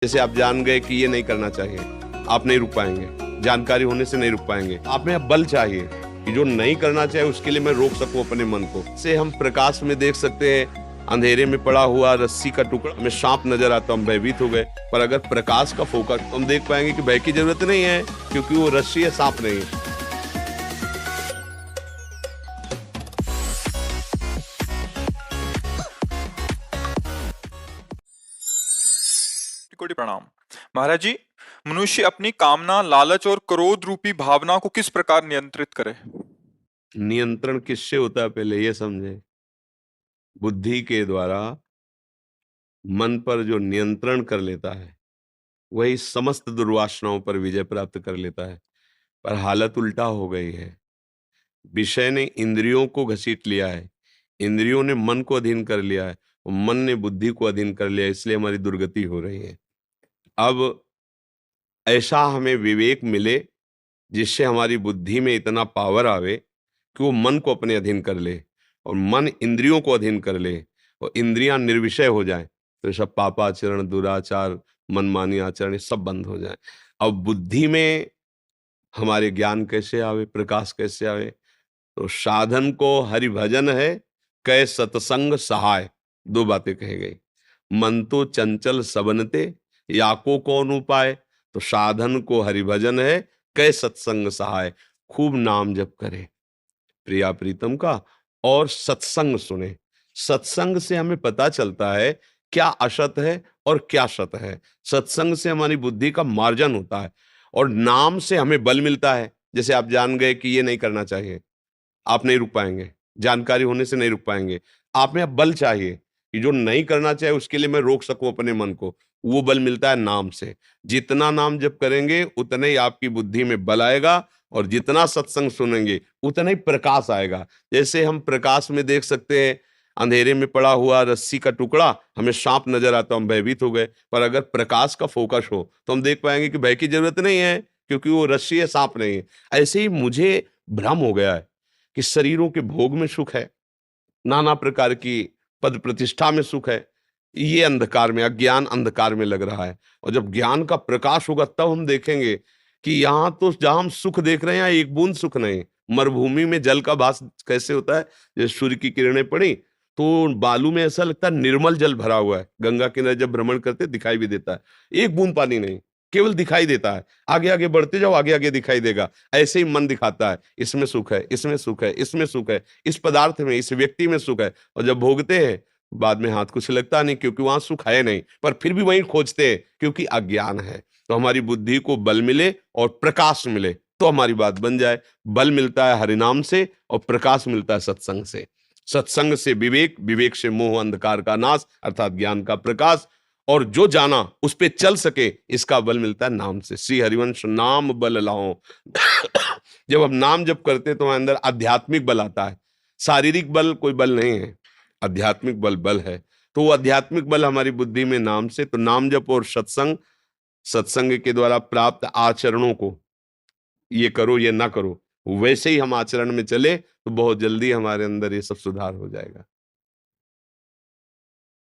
जैसे आप जान गए कि ये नहीं करना चाहिए, आप नहीं रुक पाएंगे, जानकारी होने से नहीं रुक पाएंगे। आप में अब बल चाहिए कि जो नहीं करना चाहिए उसके लिए मैं रोक सकूं अपने मन को। से हम प्रकाश में देख सकते हैं, अंधेरे में पड़ा हुआ रस्सी का टुकड़ा हमें सांप नजर आता, हम भयभीत हो गए। पर अगर प्रकाश का फोकस, तो हम देख पाएंगे कि भय की जरूरत नहीं है, क्योंकि वो रस्सी है, सांप नहीं है। कोटि प्रणाम। महाराज जी, मनुष्य अपनी कामना, लालच और क्रोध रूपी भावना को किस प्रकार नियंत्रित करे? नियंत्रण किससे होता है पहले ये समझे। बुद्धि के द्वारा मन पर जो नियंत्रण कर लेता है वही समस्त दुर्वासनाओं पर विजय प्राप्त कर लेता है। पर हालत उल्टा हो गई है। विषय ने इंद्रियों को घसीट लिया है, इंद्रियों ने मन को अधीन कर लिया है और मन ने बुद्धि को अधीन कर लिया, इसलिए हमारी दुर्गति हो रही है। अब ऐसा हमें विवेक मिले जिससे हमारी बुद्धि में इतना पावर आवे कि वो मन को अपने अधीन कर ले और मन इंद्रियों को अधीन कर ले और इंद्रियां निर्विषय हो जाएं, तो ये सब पापाचरण, दुराचार, मनमानी आचरण, ये सब बंद हो जाए। अब बुद्धि में हमारे ज्ञान कैसे आवे, प्रकाश कैसे आवे? तो साधन को हरि भजन है, कै सतसंग सहाय। दो बातें कही गई। मन तो चंचल सबनते, याको कौन उपाय? तो साधन को हरि भजन है, कै सत्संग सहाय। खूब नाम जप करे प्रिया प्रीतम का और सत्संग सुने। सत्संग से हमें पता चलता है क्या असत है और क्या सत है। सत्संग से हमारी बुद्धि का मार्जन होता है और नाम से हमें बल मिलता है। जैसे आप जान गए कि ये नहीं करना चाहिए, आप नहीं रुक पाएंगे, जानकारी होने से नहीं रुक पाएंगे। आप में अब बल चाहिए कि जो नहीं करना चाहिए उसके लिए मैं रोक सकूं अपने मन को। वो बल मिलता है नाम से। जितना नाम जप करेंगे उतने ही आपकी बुद्धि में बल आएगा और जितना सत्संग सुनेंगे उतना ही प्रकाश आएगा। जैसे हम प्रकाश में देख सकते हैं, अंधेरे में पड़ा हुआ रस्सी का टुकड़ा हमें सांप नजर आता, हम भयभीत हो गए। पर अगर प्रकाश का फोकस हो तो हम देख पाएंगे कि भय की जरूरत नहीं है, क्योंकि वो रस्सी है, सांप नहीं है। ऐसे ही मुझे भ्रम हो गया है कि शरीरों के भोग में सुख है, नाना प्रकार की पद प्रतिष्ठा में सुख है। ये अंधकार में, अज्ञान अंधकार में लग रहा है। और जब ज्ञान का प्रकाश होगा तब हम देखेंगे कि यहाँ तो जहां हम सुख देख रहे हैं यहाँ एक बूंद सुख नहीं। मरुभूमि में जल का भास कैसे होता है? जैसे सूर्य की किरणें पड़ी तो बालू में ऐसा लगता है निर्मल जल भरा हुआ है। गंगा किनारे जब भ्रमण करते दिखाई भी देता है, एक बूंद पानी नहीं, केवल दिखाई देता है। आगे आगे बढ़ते जाओ, आगे आगे दिखाई देगा। ऐसे ही मन दिखाता है, इसमें सुख है, इसमें सुख है, इसमें सुख है, इस पदार्थ में, इस व्यक्ति में सुख है। और जब भोगते हैं बाद में हाथ कुछ लगता नहीं, क्योंकि वहां सुख है नहीं, पर फिर भी वहीं खोजते हैं क्योंकि अज्ञान है। तो हमारी बुद्धि को बल मिले और प्रकाश मिले तो हमारी बात बन जाए। बल मिलता है हरिनाम से और प्रकाश मिलता है सत्संग से। सत्संग से विवेक, विवेक से मोह अंधकार का नाश अर्थात ज्ञान का प्रकाश, और जो जाना उस पे चल सके इसका बल मिलता है नाम से। श्री हरिवंश नाम बल लाओ। जब हम नाम जप करते तो हमारे अंदर आध्यात्मिक बल आता है। शारीरिक बल कोई बल नहीं है, आध्यात्मिक बल बल है। तो वो आध्यात्मिक बल हमारी बुद्धि में नाम से। तो नाम जप और सत्संग, सत्संग के द्वारा प्राप्त आचरणों को, ये करो ये ना करो, वैसे ही हम आचरण में चले तो बहुत जल्दी हमारे अंदर ये सब सुधार हो जाएगा।